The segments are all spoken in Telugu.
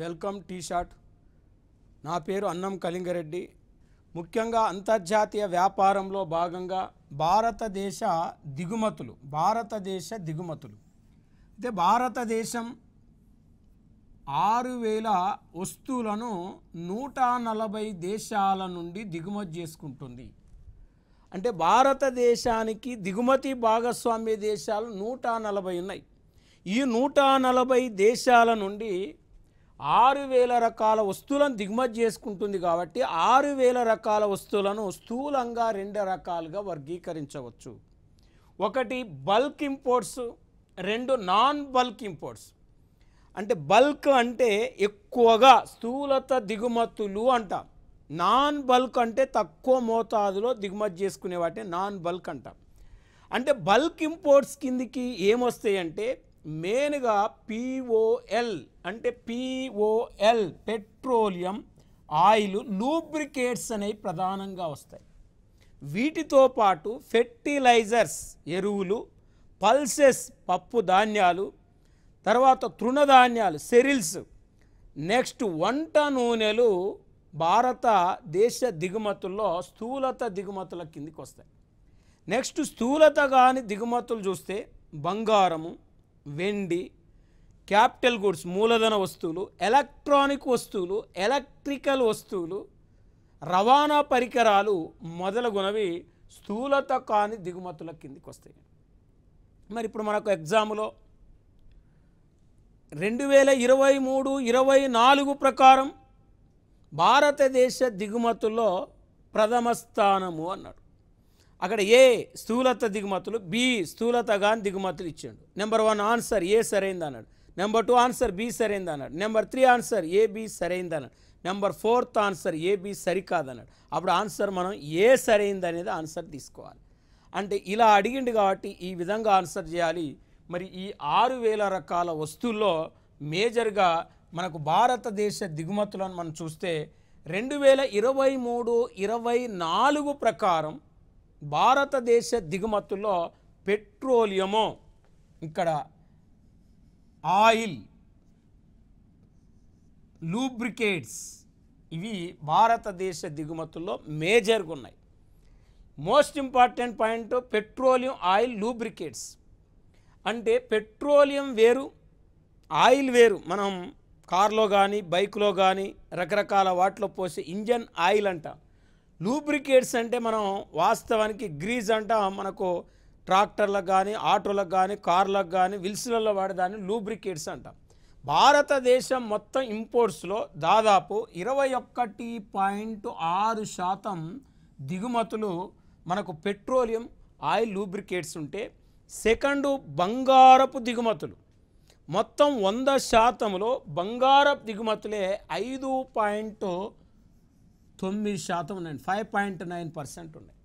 Welcome tea shot. నా పేరు అన్నం కళింగారెడ్డి. ముఖ్యంగా అంతర్జాతీయ వ్యాపారంలో భాగంగా భారతదేశ దిగుమతులు అయితే భారతదేశం 6000 వస్తువులను 140 దేశాల నుండి దిగుమతి చేసుకుంటుంది. అంటే భారతదేశానికి దిగుమతి భాగస్వామ్య దేశాలు 140 ఉన్నాయి. ఈ 140 దేశాల నుండి 6000 రకాల వస్తువులను దిగుమతి చేసుకుంటుంది. కాబట్టి 6000 రకాల వస్తువులను స్థూలంగా 2 రకాలుగా వర్గీకరించవచ్చు. ఒకటి bulk imports, 2 non bulk imports. అంటే బల్క్ అంటే ఎక్కువగా స్థూలత దిగుమతులు అంటాం. నాన్ బల్క్ అంటే తక్కువ మోతాదులో దిగుమతి చేసుకునే వాటిని నాన్ బల్క్ అంటాం. అంటే బల్క్ ఇంపోర్ట్స్ కిందికి ఏమొస్తాయంటే మెయిన్గా POL అంటే POL పెట్రోలియం, ఆయిల్, లూబ్రికేట్స్ అనేవి ప్రధానంగా వస్తాయి. వీటితో పాటు ఫెర్టిలైజర్స్ ఎరువులు, పల్సెస్ పప్పు ధాన్యాలు, తర్వాత తృణధాన్యాలు సెరిల్స్, నెక్స్ట్ వంట నూనెలు భారతదేశ దిగుమతుల్లో స్థూలత దిగుమతుల కిందికి వస్తాయి. నెక్స్ట్ స్థూలత కాని దిగుమతులు చూస్తే బంగారము, వెండి, క్యాపిటల్ గుడ్స్ మూలధన వస్తువులు, ఎలక్ట్రానిక్ వస్తువులు, ఎలక్ట్రికల్ వస్తువులు, రవాణా పరికరాలు మొదలగునవి స్థూలత కాని దిగుమతుల కిందికి వస్తాయి. మరి ఇప్పుడు మనకు ఎగ్జామ్లో 2023-24 ప్రకారం భారతదేశ దిగుమతుల్లో ప్రథమ స్థానము అన్నాడు. అక్కడ ఏ స్థూలత దిగుమతులు, బి స్థూలత కాని దిగుమతులు ఇచ్చాడు. నెంబర్ 1 ఆన్సర్ ఏ సరైంది అన్నాడు. నెంబర్ 2 ఆన్సర్ బి సరైంది అన్నాడు. నెంబర్ 3 ఆన్సర్ ఏబి సరైంది అన్నాడు. నెంబర్ 4th ఆన్సర్ ఏబి సరికాదన్నాడు. అప్పుడు ఆన్సర్ మనం ఏ సరైంది అనేది ఆన్సర్ తీసుకోవాలి. అంటే ఇలా అడిగిండు కాబట్టి ఈ విధంగా ఆన్సర్ చేయాలి. మరి ఈ 6000 రకాల వస్తువుల్లో మేజర్గా మనకు భారతదేశ దిగుమతులను మనం చూస్తే 2023-24 ప్రకారం భారతదేశ దిగుమతుల్లో పెట్రోలియము, ఇక్కడ ఆయిల్, లూబ్రికేట్స్ ఇవి భారతదేశ దిగుమతుల్లో మేజర్గా ఉన్నాయి. Most important point petroleum, oil, lubricates. అంటే పెట్రోలియం వేరు, ఆయిల్ వేరు. మనం కార్లో కానీ బైక్లో కానీ రకరకాల వాటిలో పోసే ఇంజన్ ఆయిల్ అంటాం. లూబ్రికేట్స్ అంటే మనం వాస్తవానికి గ్రీజ్ అంటాం. మనకు ట్రాక్టర్లకు కానీ ఆటోలకు కానీ కార్లకు కానీ విల్స్లలో వాడేదాన్ని లూబ్రికేట్స్ అంటాం. భారతదేశం మొత్తం ఇంపోర్ట్స్లో దాదాపు 21.6% దిగుమతులు మనకు పెట్రోలియం, ఆయిల్, లూబ్రికేట్స్ ఉంటే సెకండు బంగారపు దిగుమతులు. మొత్తం 100%లో బంగారపు దిగుమతులే 5.9% ఉన్నాయి, 5.9% ఉన్నాయి.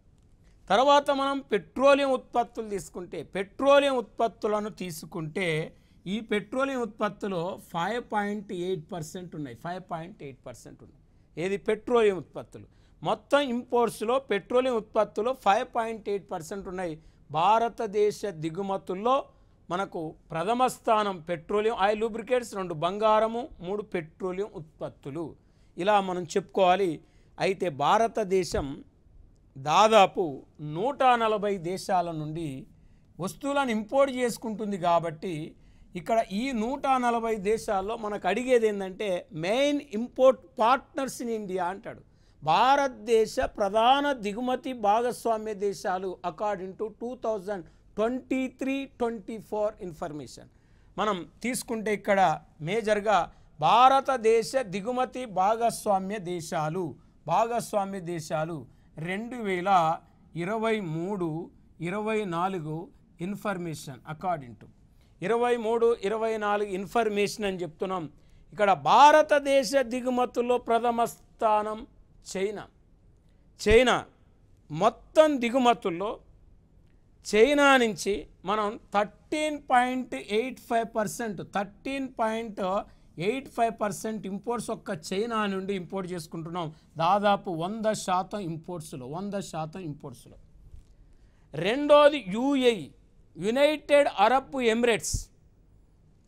తర్వాత మనం పెట్రోలియం ఉత్పత్తులు తీసుకుంటే ఈ పెట్రోలియం ఉత్పత్తులు 5.8% ఉన్నాయి, 5.8% ఉన్నాయి. ఏది పెట్రోలియం ఉత్పత్తులు. మొత్తం ఇంపోర్ట్స్లో పెట్రోలియం ఉత్పత్తులు 5.8% ఉన్నాయి. భారతదేశ దిగుమతుల్లో మనకు ప్రథమ స్థానం పెట్రోలియం, ఆయిల్, లూబ్రికేట్స్, 2 బంగారము, 3 పెట్రోలియం ఉత్పత్తులు. ఇలా మనం చెప్పుకోవాలి. అయితే భారతదేశం దాదాపు 140 దేశాల నుండి వస్తువులను ఇంపోర్ట్ చేసుకుంటుంది. కాబట్టి ఇక్కడ ఈ 140 దేశాల్లో మనకు అడిగేది ఏంటంటే main import partners in India అంటాడు. భారతదేశ ప్రధాన దిగుమతి భాగస్వామ్య దేశాలు అకార్డింగ్ టు 2023-24 ఇన్ఫర్మేషన్ మనం తీసుకుంటే ఇక్కడ మేజర్గా భారతదేశ దిగుమతి భాగస్వామ్య దేశాలు 2023-24 ఇన్ఫర్మేషన్ అకార్డింగ్ టు 23-24 ఇన్ఫర్మేషన్ అని చెప్తున్నాం. ఇక్కడ భారతదేశ దిగుమతుల్లో ప్రథమ స్థానం చైనా. మొత్తం దిగుమతుల్లో చైనా నుంచి మనం 13.85% ఇంపోర్ట్స్ ఒక్క చైనా నుండి ఇంపోర్ట్ చేసుకుంటున్నాం. దాదాపు 100% ఇంపోర్ట్స్లో. రెండోది యునైటెడ్ అరబ్ ఎమిరేట్స్.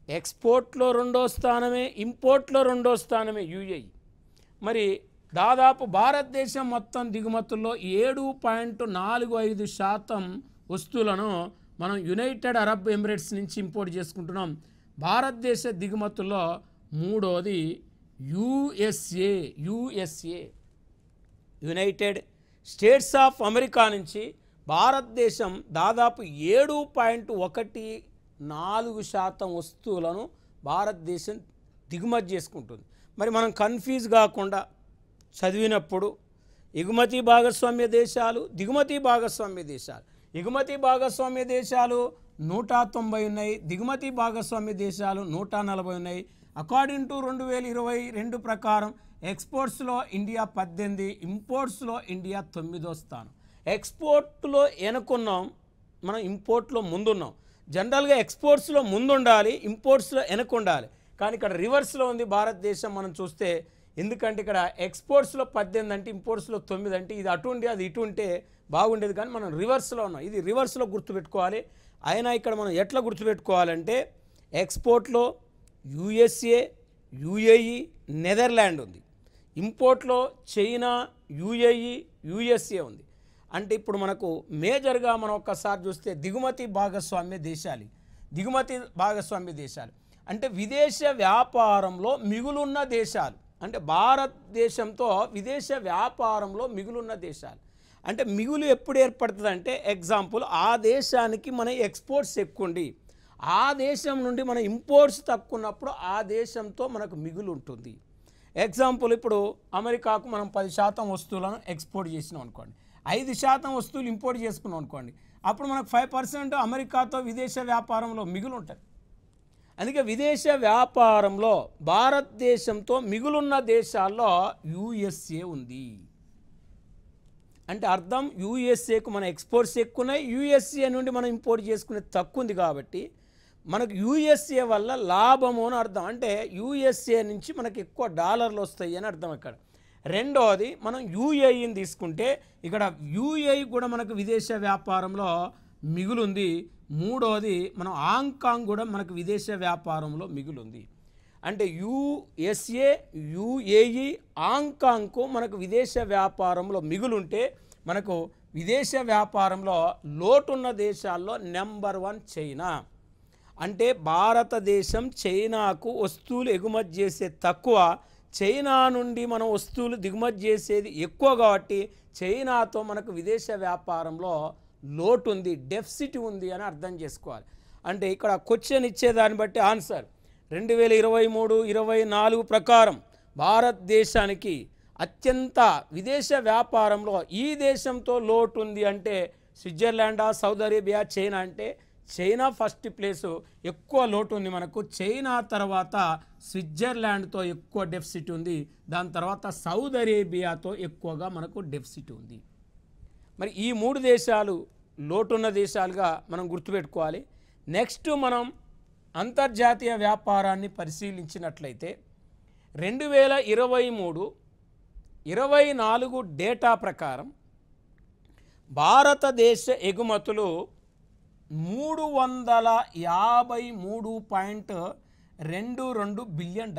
ఎక్స్పోర్ట్లో రెండో స్థానమే, ఇంపోర్ట్లో రెండో స్థానమే యుఏఈ. మరి దాదాపు భారతదేశం మొత్తం దిగుమతుల్లో 7.45% వస్తువులను మనం యునైటెడ్ అరబ్ ఎమిరేట్స్ నుంచి ఇంపోర్ట్ చేసుకుంటున్నాం. భారతదేశ దిగుమతుల్లో మూడోది USA. United states of America నుంచి భారతదేశం దాదాపు 7.14% వస్తువులను భారతదేశం దిగుమతి చేసుకుంటుంది. మరి మనం కన్ఫ్యూజ్ కాకుండా చదివినప్పుడు ఎగుమతి భాగస్వామ్య దేశాలు, దిగుమతి భాగస్వామ్య దేశాలు, ఎగుమతి భాగస్వామ్య దేశాలు 190 ఉన్నాయి, దిగుమతి భాగస్వామ్య దేశాలు 140 ఉన్నాయి. అకార్డింగ్ టు 2022 ప్రకారం ఎక్స్పోర్ట్స్లో ఇండియా 18, ఇంపోర్ట్స్లో ఇండియా 9వ స్థానం. ఎక్స్పోర్ట్లో వెనుకున్నాం, మనం ఇంపోర్ట్లో ముందున్నాం. జనరల్గా ఎక్స్పోర్ట్స్లో ముందుండాలి, ఇంపోర్ట్స్లో వెనకుండాలి. కానీ ఇక్కడ రివర్స్లో ఉంది భారతదేశం మనం చూస్తే. ఎందుకంటే ఇక్కడ ఎక్స్పోర్ట్స్లో 18 అంటే ఇంపోర్ట్స్లో 9 అంటే ఇది అటు ఉండి అది ఇటు ఉంటే బాగుండేది. కానీ మనం రివర్స్లో ఉన్నాం. ఇది రివర్స్లో గుర్తుపెట్టుకోవాలి. అయినా ఇక్కడ మనం ఎట్లా గుర్తుపెట్టుకోవాలంటే ఎక్స్పోర్ట్లో యుఎస్ఏ, యుఏఈ, నెదర్లాండ్ ఉంది. ఇంపోర్ట్లో చైనా, యుఏఈ, యుఎస్ఏ ఉంది. అంటే ఇప్పుడు మనకు మేజర్గా మనం ఒక్కసారి చూస్తే దిగుమతి భాగస్వామ్య దేశాలు అంటే విదేశ వ్యాపారంలో మిగులున్న దేశాలు. అంటే భారతదేశంతో విదేశ వ్యాపారంలో మిగులున్న దేశాలు. అంటే మిగులు ఎప్పుడు ఏర్పడుతుంది అంటే ఎగ్జాంపుల్ ఆ దేశానికి మన ఎక్స్పోర్ట్స్ ఎక్కువ ఉండి ఆ దేశం నుండి మన ఇంపోర్ట్స్ తక్కువ ఉన్నప్పుడు ఆ దేశంతో మనకు మిగులు ఉంటుంది. ఎగ్జాంపుల్ ఇప్పుడు అమెరికాకు మనం 10% వస్తువులను ఎక్స్పోర్ట్ చేసినాం అనుకోండి, 5% వస్తువులు ఇంపోర్ట్ చేసుకున్నాం అనుకోండి, అప్పుడు మనకు 5% అమెరికాతో విదేశ వ్యాపారంలో మిగులు ఉంటుంది. అందుకే విదేశ వ్యాపారంలో భారతదేశంతో మిగులున్న దేశాల్లో యుఎస్ఏ ఉంది. అంటే అర్థం యుఎస్ఏకు మన ఎక్స్పోర్ట్స్ ఎక్కువ ఉన్నాయి, యుఎస్ఏ నుండి మనం ఇంపోర్ట్ చేసుకునేది తక్కువ ఉంది. కాబట్టి మనకు యుఎస్ఏ వల్ల లాభము అని అర్థం. అంటే యుఎస్ఏ నుంచి మనకు ఎక్కువ డాలర్లు వస్తాయి అని అర్థం. ఇక్కడ రెండోది మనం యుఏఈని తీసుకుంటే ఇక్కడ యుఏఈ కూడా మనకు విదేశ వ్యాపారంలో మిగులుంది. మూడోది మనం హాంకాంగ్ కూడా మనకు విదేశ వ్యాపారంలో మిగులుంది. అంటే యుఎస్ఏ, యుఏఈ, హాంకాంగ్కు మనకు విదేశ వ్యాపారంలో మిగులుంటే మనకు విదేశ వ్యాపారంలో లోటున్న దేశాల్లో నెంబర్ 1 చైనా. అంటే భారతదేశం చైనాకు వస్తువులు ఎగుమతి చేసే తక్కువ, చైనా నుండి మనం వస్తువులు దిగుమతి చేసేది ఎక్కువ. కాబట్టి చైనాతో మనకు విదేశ వ్యాపారంలో లోటు ఉంది, డెఫిసిట్ ఉంది అని అర్థం చేసుకోవాలి. అంటే ఇక్కడ క్వశ్చన్ ఇచ్చేదాన్ని బట్టి ఆన్సర్ 2023-24 ప్రకారం భారతదేశానికి అత్యంత విదేశ వ్యాపారంలో ఈ దేశంతో లోటు ఉంది అంటే స్విట్జర్లాండా, సౌదీ అరేబియా, చైనా. అంటే చైనా ఫస్ట్ ప్లేసు, ఎక్కువ లోటు ఉంది మనకు. చైనా తర్వాత స్విట్జర్లాండ్తో ఎక్కువ డెఫిసిట్ ఉంది, దాని తర్వాత సౌదీ అరేబియాతో ఎక్కువగా మనకు డెఫిసిట్ ఉంది. మరి ఈ 3 దేశాలు లోటున్న దేశాలుగా మనం గుర్తుపెట్టుకోవాలి. నెక్స్ట్ మనం అంతర్జాతీయ వ్యాపారాన్ని పరిశీలించినట్లయితే 2023-24 డేటా ప్రకారం భారతదేశ ఎగుమతులు $353.22 బిలియన్.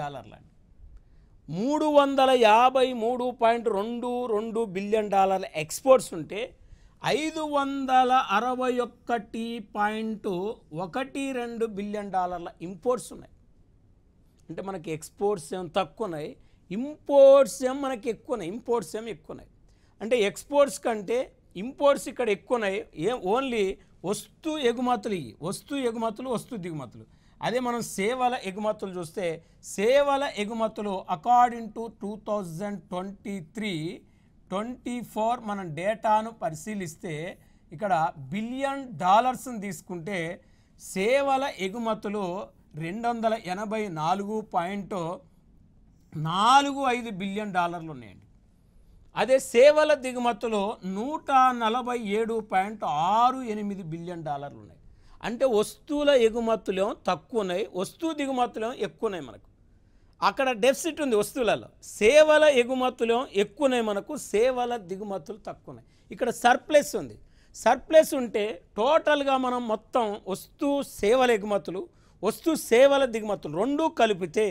353.22 బిలియన్ ఎక్స్పోర్ట్స్ ఉంటే 561.12 బిలియన్ ఇంపోర్ట్స్ ఉన్నాయి. అంటే మనకి ఎక్స్పోర్ట్స్ ఏం తక్కువ ఉన్నాయి, ఇంపోర్ట్స్ ఏం మనకి ఎక్కువ ఉన్నాయి. అంటే ఎక్స్పోర్ట్స్ కంటే ఇంపోర్ట్స్ ఇక్కడ ఎక్కువ ఉన్నాయి. ఓన్లీ వస్తు దిగుమతులు. అదే మనం సేవల ఎగుమతులు చూస్తే సేవల ఎగుమతులు అకార్డింగ్ టు 2023-24 మనం డేటాను పరిశీలిస్తే ఇక్కడ బిలియన్ డాలర్స్ని తీసుకుంటే సేవల ఎగుమతులు $284.45 బిలియన్ ఉన్నాయండి. అదే సేవల దిగుమతులు $147.68 బిలియన్ ఉన్నాయి. అంటే వస్తువుల ఎగుమతులేమో తక్కువ ఉన్నాయి, వస్తువు దిగుమతులేమో ఎక్కువ ఉన్నాయి మనకు. అక్కడ డెఫిసిట్ ఉంది వస్తువులలో. సేవల ఎగుమతులేమో ఎక్కువ ఉన్నాయి మనకు, సేవల దిగుమతులు తక్కువ ఉన్నాయి. ఇక్కడ సర్ప్లస్ ఉంది. సర్ప్లస్ ఉంటే టోటల్గా మనం మొత్తం సేవల ఎగుమతులు, వస్తు సేవల దిగుమతులు రెండూ కలిపితే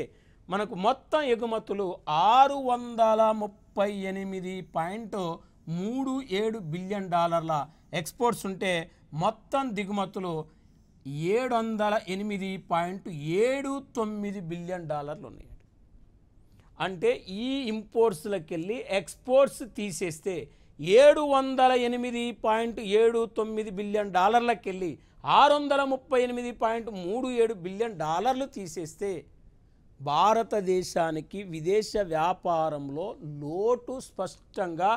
మనకు మొత్తం ఎగుమతులు 638.37 బిలియన్ డాలర్ల ఎక్స్పోర్ట్స్ ఉంటే మొత్తం దిగుమతులు 708.79 బిలియన్ డాలర్లు ఉన్నాయి. అంటే ఈ ఇంపోర్ట్స్లకెళ్ళి ఎక్స్పోర్ట్స్ తీసేస్తే 708.79 బిలియన్ డాలర్లకెళ్ళి 638.37 బిలియన్ డాలర్లు తీసేస్తే భారతదేశానికి విదేశ వ్యాపారంలో లోటు స్పష్టంగా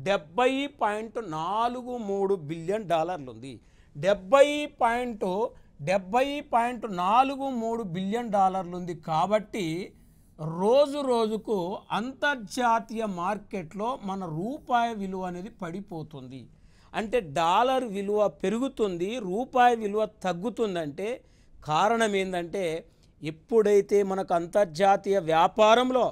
70.43 బిలియన్ డాలర్లు ఉంది. 70.43 బిలియన్ డాలర్లు ఉంది. కాబట్టి రోజు రోజుకు అంతర్జాతీయ మార్కెట్లో మన రూపాయి విలువ అనేది పడిపోతుంది. అంటే డాలర్ విలువ పెరుగుతుంది, రూపాయి విలువ తగ్గుతుందంటే కారణం ఏంటంటే ఎప్పుడైతే మనకు అంతర్జాతీయ వ్యాపారంలో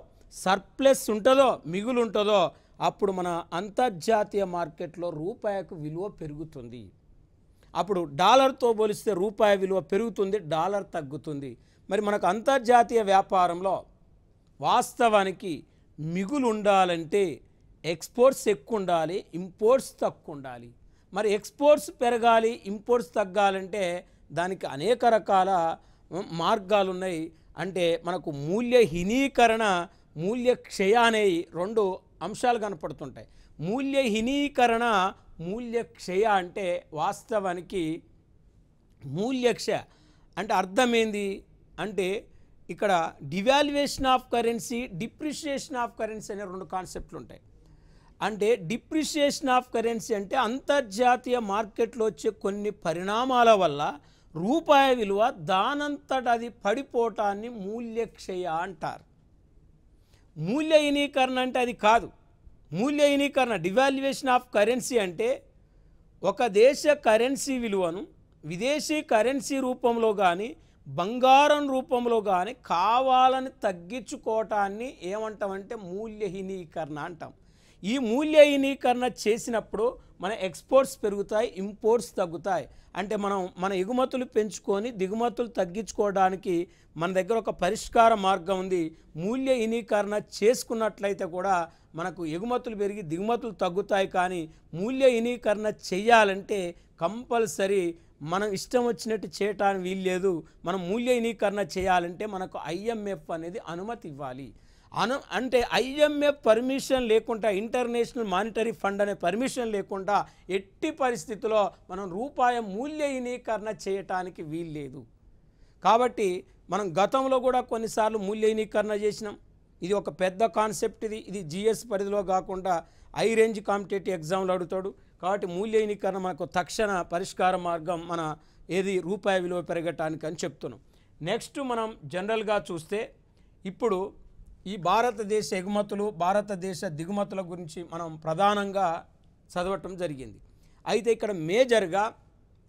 సర్ప్లస్ ఉంటుందో, మిగులు ఉంటుందో, అప్పుడు మన అంతర్జాతీయ మార్కెట్లో రూపాయికి విలువ పెరుగుతుంది. అప్పుడు డాలర్తో పోలిస్తే రూపాయి విలువ పెరుగుతుంది, డాలర్ తగ్గుతుంది. మరి మనకు అంతర్జాతీయ వ్యాపారంలో వాస్తవానికి మిగులు ఉండాలంటే ఎక్స్పోర్ట్స్ ఎక్కువ ఉండాలి, ఇంపోర్ట్స్ తక్కువ ఉండాలి. మరి ఎక్స్పోర్ట్స్ పెరగాలి, ఇంపోర్ట్స్ తగ్గాలంటే దానికి అనేక రకాల మార్గాలు ఉన్నాయి. అంటే మనకు మూల్యహీనీకరణ, మూల్యక్షయ అనేవి రెండు అంశాలు కనపడుతుంటాయి. మూల్యహీనీకరణ, మూల్యక్షయ అంటే వాస్తవానికి మూల్యక్షయ అంటే అర్థమైంది అంటే ఇక్కడ devaluation of currency, depreciation of currency అనే రెండు కాన్సెప్ట్లు ఉంటాయి. అంటే డిప్రిషియేషన్ ఆఫ్ కరెన్సీ అంటే అంతర్జాతీయ మార్కెట్లో వచ్చే కొన్ని పరిణామాల వల్ల రూపాయి విలువ దానంతట అది పడిపోవటాన్ని మూల్యక్షయ అంటారు. మూల్యహీనీకరణ అంటే అది కాదు. మూల్యహీనీకరణ డివాల్యుయేషన్ ఆఫ్ కరెన్సీ అంటే ఒక దేశ కరెన్సీ విలువను విదేశీ కరెన్సీ రూపంలో కానీ బంగారం రూపంలో కానీ కావాలని తగ్గించుకోవటాన్ని ఏమంటామంటే మూల్యహీనీకరణ అంటాం. ఈ మూల్యహీనీకరణ చేసినప్పుడు మన ఎక్స్పోర్ట్స్ పెరుగుతాయి, ఇంపోర్ట్స్ తగ్గుతాయి. అంటే మన ఎగుమతులు పెంచుకొని దిగుమతులు తగ్గించుకోవడానికి మన దగ్గర ఒక పరిష్కార మార్గం ఉంది. మూల్యహీనీకరణ చేసుకున్నట్లయితే కూడా మనకు ఎగుమతులు పెరిగి దిగుమతులు తగ్గుతాయి. కానీ మూల్యహీనీకరణ చేయాలంటే కంపల్సరీ మనం ఇష్టం వచ్చినట్టు చేయటానికి వీల్లేదు. మనం మూల్యహీనీకరణ చేయాలంటే మనకు IMF అనేది అనుమతి ఇవ్వాలి. అంటే IMF పర్మిషన్ లేకుండా, ఇంటర్నేషనల్ మానిటరీ ఫండ్ అనే పర్మిషన్ లేకుండా ఎట్టి పరిస్థితుల్లో మనం రూపాయి మూల్యహీనీకరణ చేయటానికి వీల్లేదు. కాబట్టి మనం గతంలో కూడా కొన్నిసార్లు మూల్యహీనీకరణ చేసినాం. ఇది ఒక పెద్ద కాన్సెప్ట్. ఇది GS పరిధిలో కాకుండా హై రేంజ్ కాంపిటేటివ్ ఎగ్జామ్లు అడుగుతాడు. కాబట్టి మూల్యహీనీకరణ మనకు తక్షణ పరిష్కార మార్గం మన ఏది రూపాయి విలువ పెరగటానికి అని చెప్తున్నాం. నెక్స్ట్ మనం జనరల్గా చూస్తే ఇప్పుడు ఈ భారతదేశ ఎగుమతులు, భారతదేశ దిగుమతుల గురించి మనం ప్రధానంగా చదవటం జరిగింది. అయితే ఇక్కడ మేజర్గా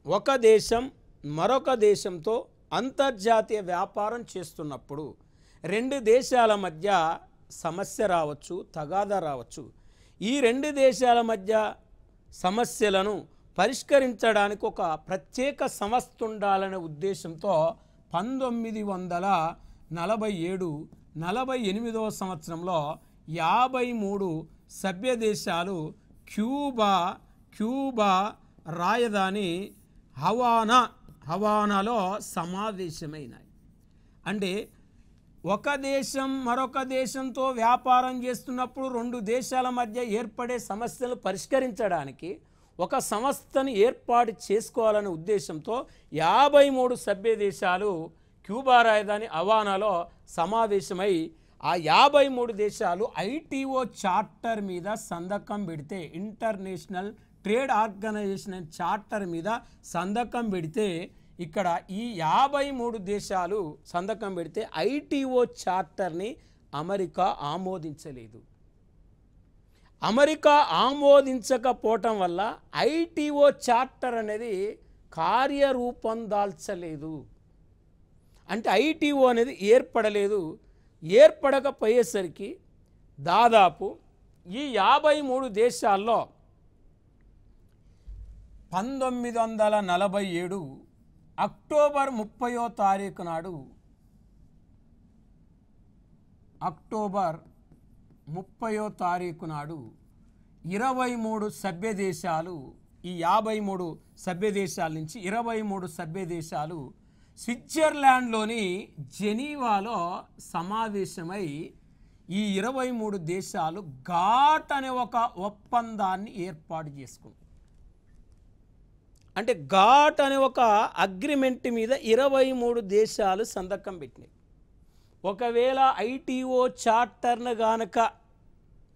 ఒక దేశం మరొక దేశంతో అంతర్జాతీయ వ్యాపారం చేస్తున్నప్పుడు రెండు దేశాల మధ్య సమస్య రావచ్చు, తగాదా రావచ్చు. ఈ రెండు దేశాల మధ్య సమస్యలను పరిష్కరించడానికి ఒక ప్రత్యేక సంస్థ ఉండాలనే ఉద్దేశంతో 1947-48వ సంవత్సరంలో 53 సభ్య దేశాలు క్యూబా రాజధాని హవానాలో సమావేశమైనాయి. అంటే ఒక దేశం మరొక దేశంతో వ్యాపారం చేస్తున్నప్పుడు రెండు దేశాల మధ్య ఏర్పడే సమస్యలు పరిష్కరించడానికి ఒక సంస్థను ఏర్పాటు చేసుకోవాలనే ఉద్దేశంతో 53 సభ్య దేశాలు క్యూబా రాజధాని హవానాలో సమావేశమై ఆ 53 దేశాలు ITO చార్టర్ మీద సంతకం పెడితే, ఇంటర్నేషనల్ ట్రేడ్ ఆర్గనైజేషన్ చార్టర్ మీద సంతకం పెడితే, ఇక్కడ ఈ 53 దేశాలు సంతకం పెడితే ITO చార్టర్ని అమెరికా ఆమోదించలేదు. అమెరికా ఆమోదించకపోవటం వల్ల ITO చార్టర్ అనేది కార్యరూపం దాల్చలేదు. అంటే ITO అనేది ఏర్పడలేదు. ఏర్పడకపోయేసరికి దాదాపు ఈ 53 దేశాల్లో 1947 అక్టోబర్ 30వ తారీఖు నాడు అక్టోబర్ 30వ తారీఖు నాడు 23 సభ్య దేశాలు, ఈ 53 సభ్య దేశాల నుంచి 23 సభ్య దేశాలు స్విట్జర్లాండ్లోని జెనీవాలో సమావేశమై ఈ 23 దేశాలు ఘాట్ అనే ఒక ఒప్పందాన్ని ఏర్పాటు చేసుకున్నాయి. అంటే ఘాట్ అనే ఒక అగ్రిమెంట్ మీద 23 దేశాలు సంతకం పెట్టినాయి. ఒకవేళ ఐటీఓ చార్టర్ను గానక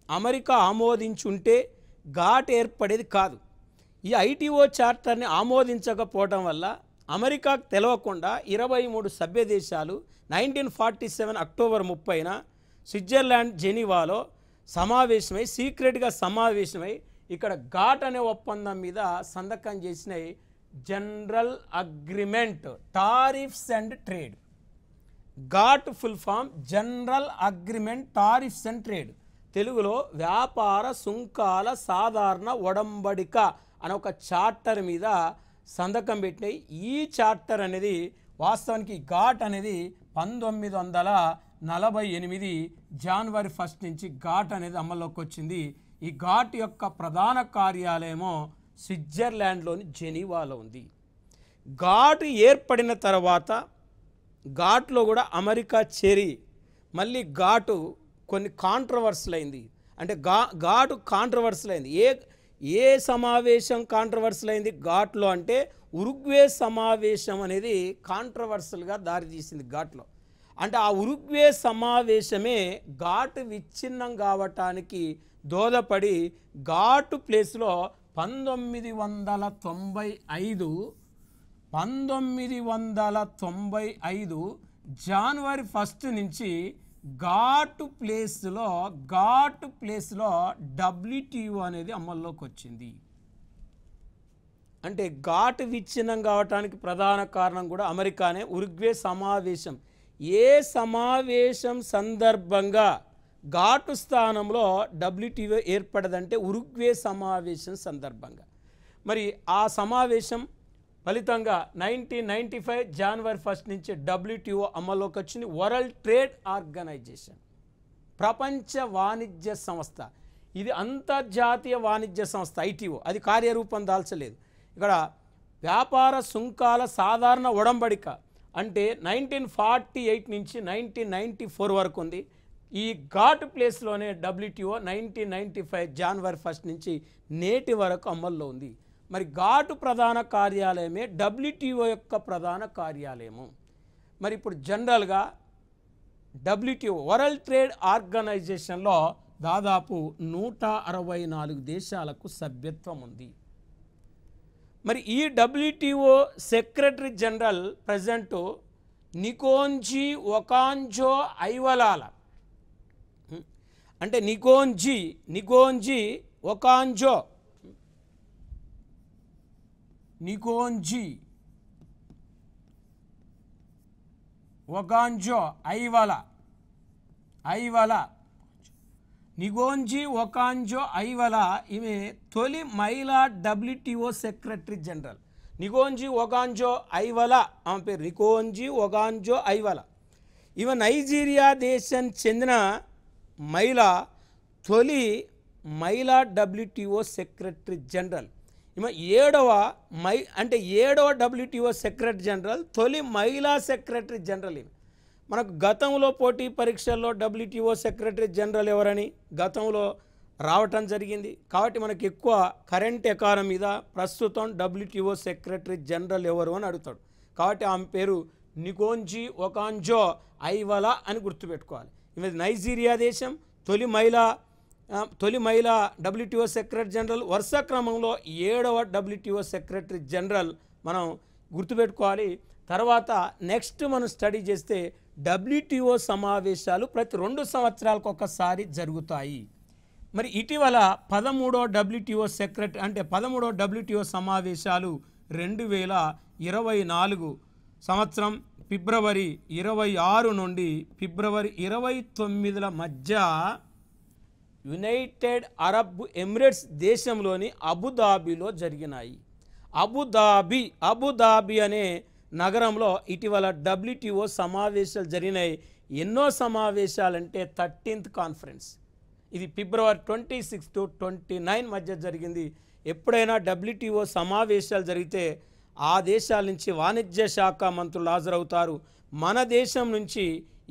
అమెరికా ఆమోదించుంటే ఘాట్ ఏర్పడేది కాదు. ఈ ఐటీఓ చార్టర్ని ఆమోదించకపోవడం వల్ల అమెరికాకు తెలవకుండా 23 సభ్య దేశాలు 1947 అక్టోబర్ 30న స్విట్జర్లాండ్ జెనీవాలో సమావేశమై సీక్రెట్గా సమావేశమై ఇక్కడ ఘాట్ అనే ఒప్పందం మీద సంతకం చేసినాయి. General agreement tariffs and trade. GATT full form general agreement tariffs and trade. తెలుగులో వ్యాపార సుంకాల సాధారణ ఒడంబడిక అనే ఒక చార్టర్ మీద సంతకం పెట్టినాయి. ఈ చార్టర్ అనేది వాస్తవానికి ఘాట్ అనేది 1948 జనవరి 1 నుంచి ఘాట్ అనేది అమల్లోకి వచ్చింది. ఈ ఘాట్ యొక్క ప్రధాన కార్యాలయమో స్విట్జర్లాండ్లోని జెనీవాలో ఉంది. ఘాట్ ఏర్పడిన తర్వాత ఘాట్లో కూడా అమెరికా చేరి మళ్ళీ ఘాటు కొన్ని కాంట్రవర్సీలు అయింది. అంటే ఘాటు కాంట్రవర్సీలు అయింది. ఏ సమావేశం కాంట్రవర్సీలు అయింది ఘాట్లో అంటే ఉరుగ్వే సమావేశం అనేది కాంట్రవర్సల్గా దారితీసింది ఘాట్లో. అంటే ఆ ఉరుగ్వే సమావేశమే ఘాటు విచ్ఛిన్నం కావటానికి దోహదపడి ఘాటు ప్లేస్లో 1995 జనవరి 1 నుంచి ఘాటు ప్లేస్లో WTO అనేది అమల్లోకి వచ్చింది. అంటే ఘాటు విచ్ఛిన్నం కావటానికి ప్రధాన కారణం కూడా అమెరికానే. ఉరుగ్వే సమావేశం, ఏ సమావేశం సందర్భంగా ఘాటు స్థానంలో WTO ఏర్పడదంటే ఉరుగ్వే సమావేశం సందర్భంగా. మరి ఆ సమావేశం ఫలితంగా 1995 జనవరి 1 నుంచి WTO అమల్లోకి వచ్చింది. వరల్డ్ ట్రేడ్ ఆర్గనైజేషన్, ప్రపంచ వాణిజ్య సంస్థ. ఇది అంతర్జాతీయ వాణిజ్య సంస్థ ITO. అది కార్యరూపం దాల్చలేదు. ఇక్కడ వ్యాపార సుంకాల సాధారణ ఒడంబడిక అంటే 1948 నుంచి 1994 వరకు ఉంది. ఈ ఘాట్ ప్లేస్లోనే WTO 1995 జనవరి 1 నుంచి నేటి వరకు అమల్లో ఉంది. మరి ఘాటు ప్రధాన కార్యాలయమే WTO యొక్క ప్రధాన కార్యాలయము. మరి ఇప్పుడు జనరల్గా WTO వరల్డ్ ట్రేడ్ ఆర్గనైజేషన్లో దాదాపు 164 దేశాలకు సభ్యత్వం ఉంది. మరి ఈ WTO సెక్రటరీ జనరల్ ప్రెసిడెంట్ నికోంజీ ఒకాంజో ఐవలాల. అంటే నికోంజీ ఒకాంజో ఐవలా ఈమె తొలి మహిళా WTO సెక్రటరీ జనరల్. నికోంజీ ఒకాంజో ఐవలా ఆమె పేరు నికోంజీ ఒకాంజో ఐవలా. ఈమె నైజీరియా దేశం చెందిన మహిళ, తొలి మహిళా WTO సెక్రటరీ జనరల్. ఈమె ఏడవ WTO సెక్రటరీ జనరల్, తొలి మహిళా సెక్రటరీ జనరల్. ఈమె మనకు గతంలో పోటీ పరీక్షల్లో WTO సెక్రటరీ జనరల్ ఎవరని గతంలో రావటం జరిగింది. కాబట్టి మనకు ఎక్కువ కరెంట్ ఎకానమీ మీద ప్రస్తుతం WTO సెక్రటరీ జనరల్ ఎవరు అని అడుగుతాడు. కాబట్టి ఆమె పేరు నికోంజీ ఒకాంజో ఐవలా అని గుర్తుపెట్టుకోవాలి. ఈమె నైజీరియా దేశం, తొలి మహిళా WTO సెక్రటరీ జనరల్. వరుస క్రమంలో 7వ WTO సెక్రటరీ జనరల్ మనం గుర్తుపెట్టుకోవాలి. తర్వాత నెక్స్ట్ మనం స్టడీ చేస్తే WTO సమావేశాలు ప్రతి 2 సంవత్సరాలకు ఒకసారి జరుగుతాయి. మరి ఇటీవల 13వ WTO సెక్రటరీ అంటే 13వ WTO సమావేశాలు 2024 సంవత్సరం ఫిబ్రవరి 26 నుండి ఫిబ్రవరి 29ల మధ్య యునైటెడ్ అరబ్ ఎమిరేట్స్ దేశంలోని అబుదాబిలో జరిగినాయి. అబుదాబి అనే నగరంలో ఇటీవల WTO సమావేశాలు జరిగినాయి. ఎన్నో సమావేశాలంటే 13th కాన్ఫరెన్స్. ఇది ఫిబ్రవరి 26 to 29 మధ్య జరిగింది. ఎప్పుడైనా WTO సమావేశాలు జరిగితే ఆ దేశాల నుంచి వాణిజ్య శాఖ మంత్రులు హాజరవుతారు. మన దేశం నుంచి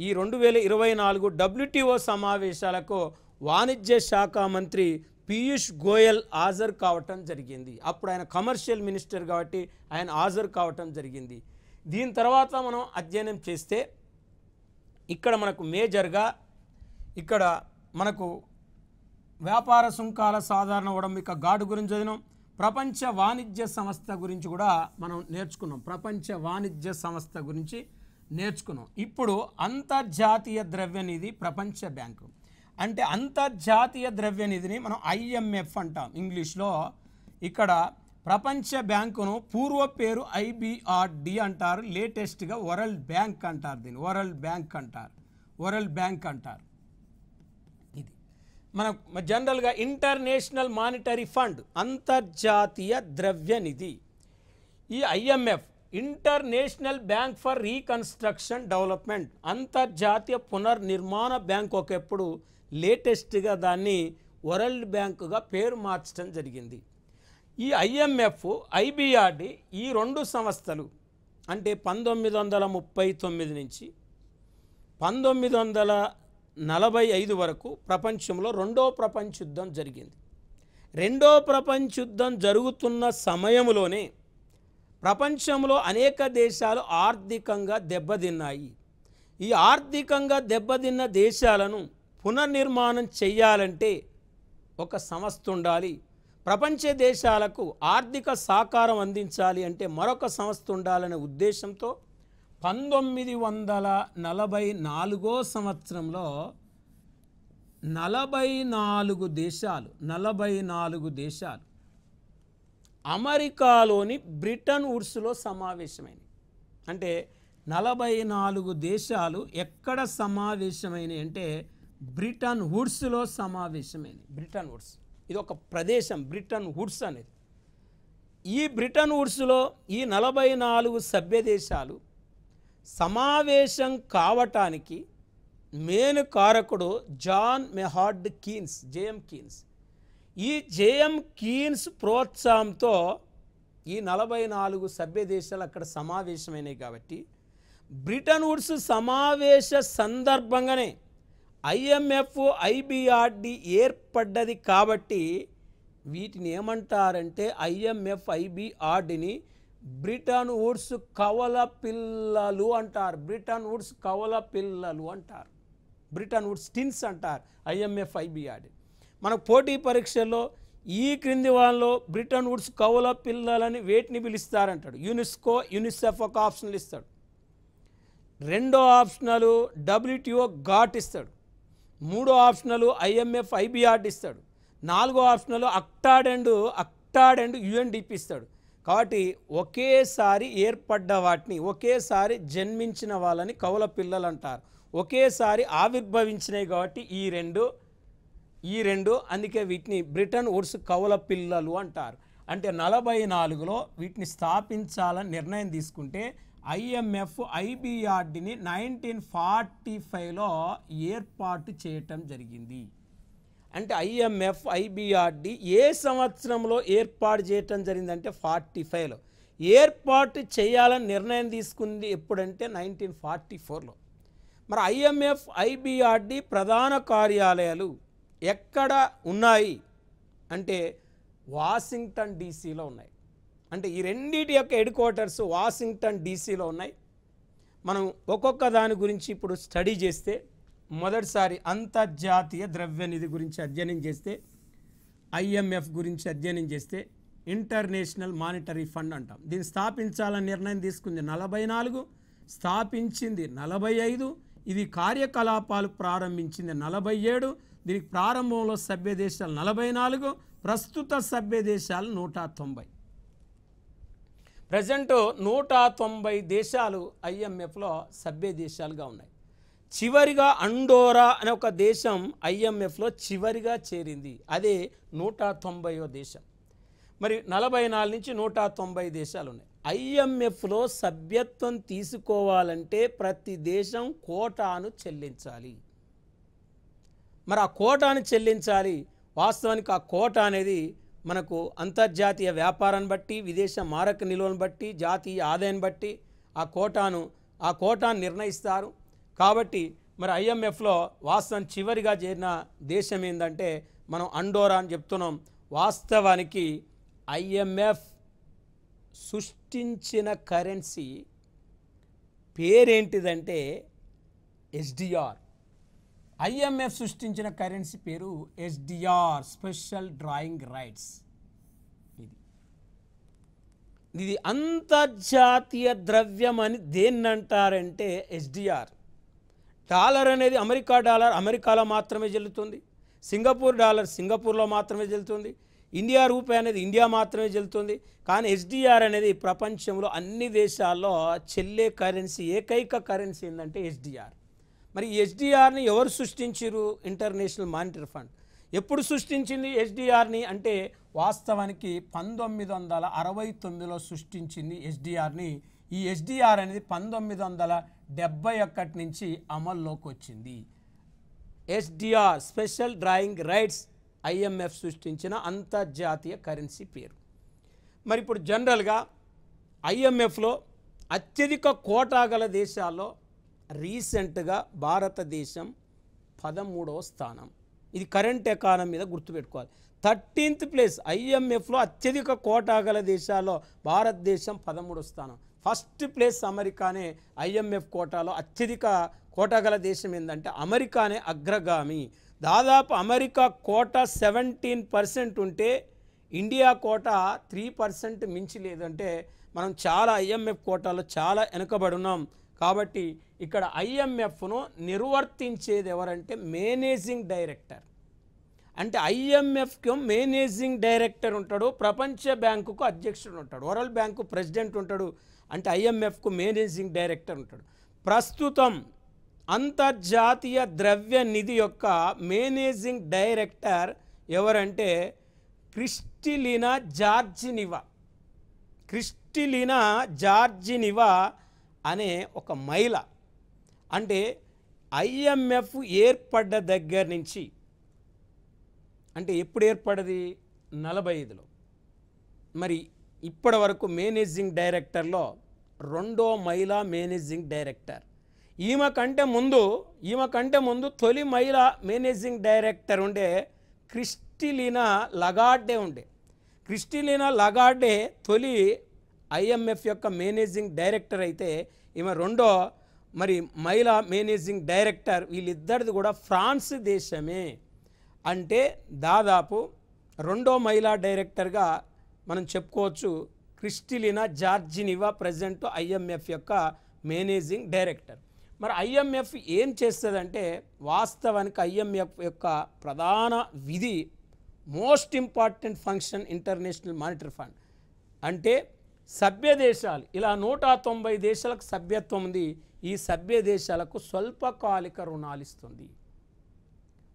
ఈ 2024 WTO సమావేశాలకు వాణిజ్య శాఖ మంత్రి పీయూష్ గోయల్ హాజరు కావటం జరిగింది. అప్పుడు ఆయన కమర్షియల్ మినిస్టర్ కాబట్టి ఆయన హాజరు కావటం జరిగింది. దీని తర్వాత మనం అధ్యయనం చేస్తే ఇక్కడ మనకు మేజర్గా ఇక్కడ మనకు వ్యాపార సుంకాల సాధారణ ఉడంబిక గాడు గురించి చదివినాం. ప్రపంచ వాణిజ్య సంస్థ గురించి కూడా మనం నేర్చుకున్నాం. ప్రపంచ వాణిజ్య సంస్థ గురించి నేర్చుకున్నాం. ఇప్పుడు అంతర్జాతీయ ద్రవ్యనిధి ప్రపంచ బ్యాంకు అంటే అంతర్జాతీయ ద్రవ్యనిధిని మనం IMF అంటాం ఇంగ్లీష్లో. ఇక్కడ ప్రపంచ బ్యాంకును పూర్వ పేరు IBRD అంటారు. లేటెస్ట్గా వరల్డ్ బ్యాంక్ అంటారు. దీన్ని వరల్డ్ బ్యాంక్ అంటారు. వరల్డ్ బ్యాంక్ అంటారు. ఇది మన జనరల్గా ఇంటర్నేషనల్ మానిటరీ ఫండ్ అంతర్జాతీయ ద్రవ్యనిధి. ఈ IMF international bank for reconstruction development అంతర్జాతీయ పునర్నిర్మాణ బ్యాంక్ ఒకప్పుడు లేటెస్ట్గా దాన్ని వరల్డ్ బ్యాంకుగా పేరు మార్చడం జరిగింది. ఈ IMF IBRD ఈ రెండు సంస్థలు అంటే 1939 నుంచి 1945 వరకు ప్రపంచంలో రెండో ప్రపంచ యుద్ధం జరిగింది. రెండో ప్రపంచ యుద్ధం జరుగుతున్న సమయంలోనే ప్రపంచంలో అనేక దేశాలు ఆర్థికంగా దెబ్బతిన్నాయి. ఈ ఆర్థికంగా దెబ్బతిన్న దేశాలను పునర్నిర్మాణం చేయాలంటే ఒక సంస్థ ఉండాలి. ప్రపంచ దేశాలకు ఆర్థిక సహకారం అందించాలి అంటే మరొక సంస్థ ఉండాలనే ఉద్దేశంతో 1944 సంవత్సరంలో 44 దేశాలు అమెరికాలోని బ్రిటన్ వుడ్స్లో సమావేశమైనవి. అంటే 44 దేశాలు ఎక్కడ సమావేశమైనవి అంటే బ్రిటన్ వుడ్స్లో సమావేశమైనవి. బ్రిటన్ వుడ్స్ ఇది ఒక ప్రదేశం. బ్రిటన్ వుడ్స్ అనేది ఈ బ్రిటన్ వుడ్స్లో ఈ 44 సభ్య దేశాలు సమావేశం కావటానికి మెయిన్ కారకుడు జాన్ మెహార్డ్ కీన్స్, JM కీన్స్. ఈ JM కీన్స్ ప్రోత్సాహంతో ఈ 44 సభ్య దేశాలు అక్కడ సమావేశమైనాయి. కాబట్టి బ్రిటన్ వుడ్స్ సమావేశ సందర్భంగానే IMF IBRD ఏర్పడ్డది. కాబట్టి వీటిని ఏమంటారంటే IMF IBRDని బ్రిటన్ వుడ్స్ కవల పిల్లలు అంటారు. బ్రిటన్ వుడ్స్ కవల పిల్లలు అంటారు. బ్రిటన్ వుడ్స్ టిన్స్ అంటారు IMF IBRD. మనకు పోటీ పరీక్షల్లో ఈ క్రింది వాళ్ళలో బ్రిటన్ వుడ్స్ కవల పిల్లలని వేటిని పిలుస్తారంటాడు. యునెస్కో, UNICEF ఒక ఆప్షన్లు ఇస్తాడు. రెండో ఆప్షనలు WTO ఘాట్ ఇస్తాడు. మూడో ఆప్షనలు IMF IBRD ఇస్తాడు. నాలుగో ఆప్షనలు అక్టాడ్ అండ్ UNDP ఇస్తాడు. కాబట్టి ఒకేసారి ఏర్పడ్డ వాటిని, ఒకేసారి జన్మించిన వాళ్ళని కవల పిల్లలు అంటారు. ఒకేసారి ఆవిర్భవించినాయి కాబట్టి ఈ రెండు అందుకే వీటిని బ్రిటన్ వుడ్స్ కవల పిల్లలు అంటారు. అంటే 44లో వీటిని స్థాపించాలని నిర్ణయం తీసుకుంటే IMF IBRDని 1945లో ఏర్పాటు చేయటం జరిగింది. అంటే IMF IBRD ఏ సంవత్సరంలో ఏర్పాటు చేయటం జరిగిందంటే 45లో ఏర్పాటు చేయాలని నిర్ణయం తీసుకుంది. ఎప్పుడంటే 1944లో. మరి IMF IBRD ప్రధాన కార్యాలయాలు ఎక్కడ ఉన్నాయి అంటే వాషింగ్టన్ DCలో ఉన్నాయి. అంటే ఈ రెండింటి యొక్క హెడ్ క్వార్టర్స్ వాషింగ్టన్ DCలో ఉన్నాయి. మనం ఒక్కొక్క దాని గురించి ఇప్పుడు స్టడీ చేస్తే మొదటిసారి అంతర్జాతీయ ద్రవ్యనిధి గురించి అధ్యయనం చేస్తే IMF గురించి అధ్యయనం చేస్తే ఇంటర్నేషనల్ మానిటరీ ఫండ్ అంటాం. దీన్ని స్థాపించాలని నిర్ణయం తీసుకుంది 44, స్థాపించింది 45, ఇది కార్యకలాపాలు ప్రారంభించింది 47, దీనికి ప్రారంభంలో సభ్య దేశాలు 44, ప్రస్తుత సభ్య దేశాలు 190. ప్రజెంట్ 190 దేశాలు IMFలో సభ్య దేశాలుగా ఉన్నాయి. చివరిగా అండోరా అనే ఒక దేశం IMFలో చివరిగా చేరింది. అదే 190వ దేశం. మరి 44 నుంచి 190 దేశాలు ఉన్నాయి. ఐఎంఎఫ్లో సభ్యత్వం తీసుకోవాలంటే ప్రతి దేశం కోటాను చెల్లించాలి. మరి ఆ కోటాను చెల్లించాలి. వాస్తవానికి ఆ కోటా అనేది మనకు అంతర్జాతీయ వ్యాపారాన్ని బట్టి, విదేశ మారక నిల్వను బట్టి, జాతీయ ఆదాయాన్ని బట్టి ఆ కోటాను నిర్ణయిస్తారు. కాబట్టి మరి ఐఎంఎఫ్లో వాస్తవం చివరిగా చేరిన దేశం ఏంటంటే మనం అండోరా అని చెప్తున్నాం. వాస్తవానికి ఐఎంఎఫ్ సృష్టించిన కరెన్సీ పేరేంటిదంటే ఎస్డిఆర్. ఐఎంఎఫ్ సృష్టించిన కరెన్సీ పేరు ఎస్డిఆర్, స్పెషల్ డ్రాయింగ్ రైట్స్. ఇది అంతర్జాతీయ ద్రవ్యం అని దేన్ని అంటారంటే ఎస్డిఆర్. డాలర్ అనేది అమెరికా డాలర్ అమెరికాలో మాత్రమే చెల్లుతుంది. సింగపూర్ డాలర్ సింగపూర్లో మాత్రమే చెల్లుతుంది. ఇండియా రూపాయి అనేది ఇండియా మాత్రమే చెల్లుతుంది. కానీ ఎస్డిఆర్ అనేది ప్రపంచంలో అన్ని దేశాల్లో చెల్లే కరెన్సీ, ఏకైక కరెన్సీ ఏంటంటే ఎస్డిఆర్. మరి ఈ ఎస్డిఆర్ని ఎవరు సృష్టించారు? International monetary fund. ఎప్పుడు సృష్టించింది ఎస్డిఆర్ని అంటే వాస్తవానికి 1969లో సృష్టించింది ఎస్డిఆర్ని. ఈ ఎస్డిఆర్ అనేది 1971 నుంచి అమల్లోకి వచ్చింది. SDR, special drawing rights, IMF సృష్టించిన అంతర్జాతీయ కరెన్సీ పేరు. మరి ఇప్పుడు జనరల్గా ఐఎంఎఫ్లో అత్యధిక కోటా గల దేశాల్లో రీసెంట్గా భారతదేశం 13వ స్థానం. ఇది కరెంట్ ఎకానమీ మీద గుర్తుపెట్టుకోవాలి. 13th ప్లేస్ ఐఎంఎఫ్లో అత్యధిక కోటా గల దేశాల్లో భారతదేశం 13వ స్థానం. ఫస్ట్ ప్లేస్ అమెరికానే. ఐఎంఎఫ్ కోటాలో అత్యధిక కోటా గల దేశం ఏంటంటే అమెరికానే అగ్రగామి. దాదాపు అమెరికా కోటా 17% ఉంటే ఇండియా కోటా 3% మించి లేదంటే మనం చాలా ఐఎంఎఫ్ కోటాలో చాలా వెనుకబడి ఉన్నాం. కాబట్టి ఇక్కడ ఐఎంఎఫ్ను నిర్వర్తించేది ఎవరంటే మేనేజింగ్ డైరెక్టర్. అంటే ఐఎంఎఫ్కి మేనేజింగ్ డైరెక్టర్ ఉంటాడు, ప్రపంచ బ్యాంకుకు అధ్యక్షుడు ఉంటాడు, వరల్డ్ బ్యాంకు ప్రెసిడెంట్ ఉంటాడు. అంటే ఐఎంఎఫ్కు మేనేజింగ్ డైరెక్టర్ ఉంటాడు. ప్రస్తుతం అంతర్జాతీయ ద్రవ్య నిధి యొక్క మేనేజింగ్ డైరెక్టర్ ఎవరంటే క్రిస్టిలినా జార్జినివా. క్రిస్టిలినా జార్జినివా అనే ఒక మహిళ. అంటే ఐఎంఎఫ్ ఏర్పడ్డ దగ్గర నుంచి, అంటే ఎప్పుడు ఏర్పడ్డది? 45లో. మరి ఇప్పటి వరకు మేనేజింగ్ డైరెక్టర్లో రెండో మహిళా మేనేజింగ్ డైరెక్టర్. ఈమె కంటే ముందు తొలి మహిళా మేనేజింగ్ డైరెక్టర్ ఉండే క్రిస్టిలినా లగార్డే ఉండే. క్రిస్టిలినా లగార్డే తొలి ఐఎంఎఫ్ యొక్క మేనేజింగ్ డైరెక్టర్ అయితే ఈమె రెండో మరి మహిళా మేనేజింగ్ డైరెక్టర్. వీళ్ళిద్దరిది కూడా ఫ్రాన్స్ దేశమే. అంటే దాదాపు రెండో మహిళా డైరెక్టర్గా మనం చెప్పుకోవచ్చు క్రిస్టిలినా జార్జినివా, ప్రజెంట్ ఐఎంఎఫ్ యొక్క మేనేజింగ్ డైరెక్టర్. మరి ఐఎంఎఫ్ ఏం చేస్తుందంటే వాస్తవానికి ఐఎంఎఫ్ యొక్క ప్రధాన విధి, most important function international monetary fund. అంటే సభ్య దేశాలు, ఇలా 190 దేశాలకు సభ్యత్వం ఉంది. ఈ సభ్య దేశాలకు స్వల్పకాలిక రుణాలు ఇస్తుంది.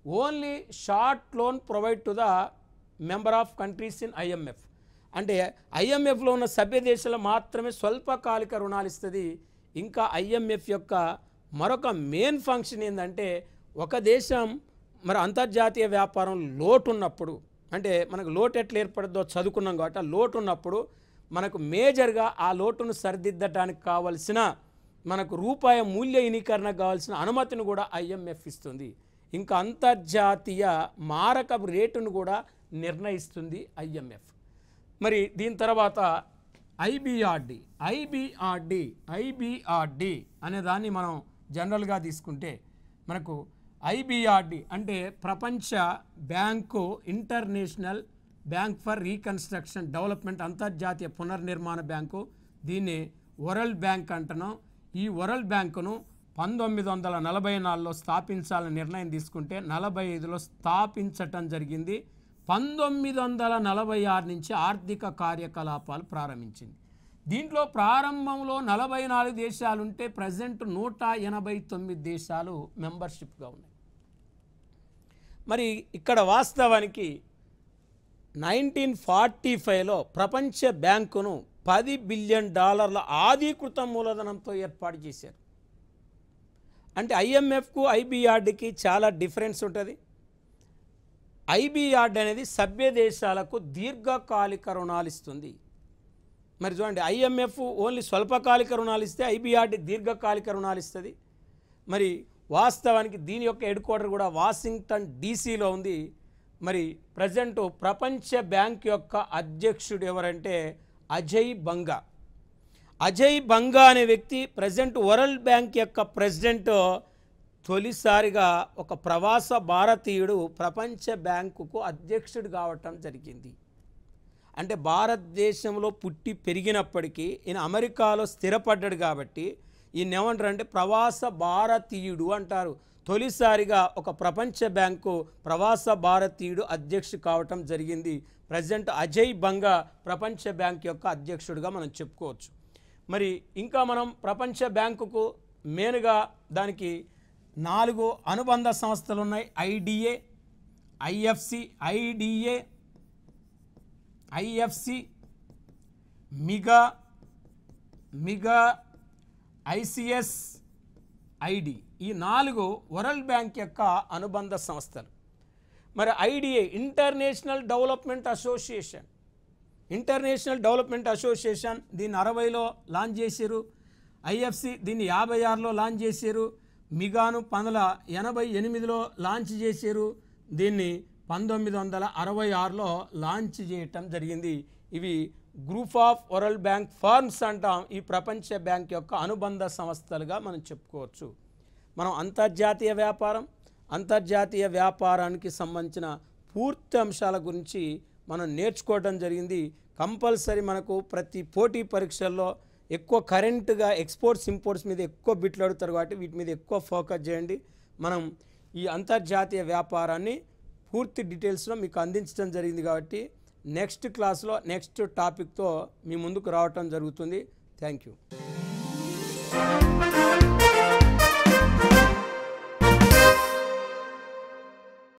Only short loan provide to the member of countries in IMF. అంటే ఐఎంఎఫ్లో ఉన్న సభ్య దేశాలు మాత్రమే స్వల్పకాలిక రుణాలు ఇస్తుంది. ఇంకా ఐఎంఎఫ్ యొక్క మరొక మెయిన్ ఫంక్షన్ ఏంటంటే ఒక దేశం మరి అంతర్జాతీయ వ్యాపారం లోటు ఉన్నప్పుడు, అంటే మనకు లోటు ఎట్లా ఏర్పడుతుందో చదువుకున్నాం కాబట్టి ఆ లోటు ఉన్నప్పుడు మనకు మేజర్గా ఆ లోటును సరిదిద్దడానికి కావాల్సిన మనకు రూపాయి మూల్య వినీకరణకు కావాల్సిన అనుమతిని కూడా ఐఎంఎఫ్ ఇస్తుంది. ఇంకా అంతర్జాతీయ మారక రేటును కూడా నిర్ణయిస్తుంది ఐఎంఎఫ్. మరి దీని తర్వాత ఐబిఆర్డి అనే దాన్ని మనం జనరల్గా తీసుకుంటే మనకు ఐబిఆర్డి అంటే ప్రపంచ bank, international bank for reconstruction development, అంతర్జాతీయ పునర్నిర్మాణ బ్యాంకు. దీన్ని వరల్డ్ బ్యాంక్ అంటున్నాం. ఈ వరల్డ్ బ్యాంకును 1944లో స్థాపించాలని నిర్ణయం తీసుకుంటే 45లో స్థాపించటం జరిగింది. 1946 నుంచి ఆర్థిక కార్యకలాపాలు ప్రారంభించింది. దీంట్లో ప్రారంభంలో 44 దేశాలుంటే ప్రజెంట్ 189 దేశాలు మెంబర్షిప్గా ఉన్నాయి. మరి ఇక్కడ వాస్తవానికి 1945లో ప్రపంచ బ్యాంకును $10 బిలియన్ ఆధీకృత మూలధనంతో ఏర్పాటు చేశారు. అంటే ఐఎంఎఫ్కు ఐబిఆర్డ్కి చాలా డిఫరెన్స్ ఉంటుంది. ఐబిఆర్డ్ అనేది సభ్య దేశాలకు దీర్ఘకాలిక రుణాలు ఇస్తుంది. మరి చూడండి, ఐఎంఎఫ్ ఓన్లీ స్వల్పకాలిక రుణాలు ఇస్తే ఐబిఆర్డ్ దీర్ఘకాలిక రుణాలు ఇస్తుంది. మరి వాస్తవానికి దీని యొక్క హెడ్ క్వార్టర్ కూడా వాషింగ్టన్ డీసీలో ఉంది. మరి ప్రజెంట్ ప్రపంచ బ్యాంక్ యొక్క అధ్యక్షుడు ఎవరంటే అజయ్ బంగా. అజయ్ బంగా అనే వ్యక్తి ప్రజెంట్ వరల్డ్ బ్యాంక్ యొక్క ప్రెసిడెంట్. తొలిసారిగా ఒక ప్రవాస భారతీయుడు ప్రపంచ బ్యాంకుకు అధ్యక్షుడు కావటం జరిగింది. అంటే భారతదేశంలో పుట్టి పెరిగినప్పటికీ ఈయన అమెరికాలో స్థిరపడ్డాడు కాబట్టి ఈయన ఏమంటారంటే ప్రవాస భారతీయుడు అంటారు. తొలిసారిగా ఒక ప్రపంచ బ్యాంకు ప్రవాస భారతీయుడు అధ్యక్షుడు కావటం జరిగింది. ప్రజెంట్ అజయ్ బంగా ప్రపంచ బ్యాంక్ యొక్క అధ్యక్షుడిగా మనం చెప్పుకోవచ్చు. మరి ఇంకా మనం ప్రపంచ బ్యాంకుకు మెయిన్గా దానికి 4 అనుబంధ సంస్థలు ఉన్నాయి. IDA, IFC, IFC, MIGA, ICS, ID. ఈ 4 వరల్డ్ బ్యాంక్ యొక్క అనుబంధ సంస్థలు. మరి ఐడిఏ ఇంటర్నేషనల్ డెవలప్మెంట్ అసోసియేషన్, దీన్ని 60లో లాంచ్ చేశారు. ఐఎఫ్సి దీన్ని 56లో లాంచ్ చేశారు. మిగాను 1988లో లాంచ్ చేశారు. దీన్ని 1966లో లాంచ్ చేయటం జరిగింది. ఇవి group of world bank firms అంటాం. ఈ ప్రపంచ బ్యాంక్ యొక్క అనుబంధ సంస్థలుగా మనం చెప్పుకోవచ్చు. మనం అంతర్జాతీయ వ్యాపారానికి సంబంధించిన పూర్తి అంశాల గురించి మనం నేర్చుకోవడం జరిగింది. కంపల్సరీ మనకు ప్రతి పోటీ పరీక్షల్లో ఎక్కువ కరెంట్గా ఎక్స్పోర్ట్స్ ఇంపోర్ట్స్ మీద ఎక్కువ బిట్లు అడుగుతారు కాబట్టి వీటి మీద ఎక్కువ ఫోకస్ చేయండి. మనం ఈ అంతర్జాతీయ వ్యాపారాన్ని పూర్తి డీటెయిల్స్లో మీకు అందించడం జరిగింది కాబట్టి నెక్స్ట్ క్లాస్లో నెక్స్ట్ టాపిక్తో మీ ముందుకు రావటం జరుగుతుంది. Thank you.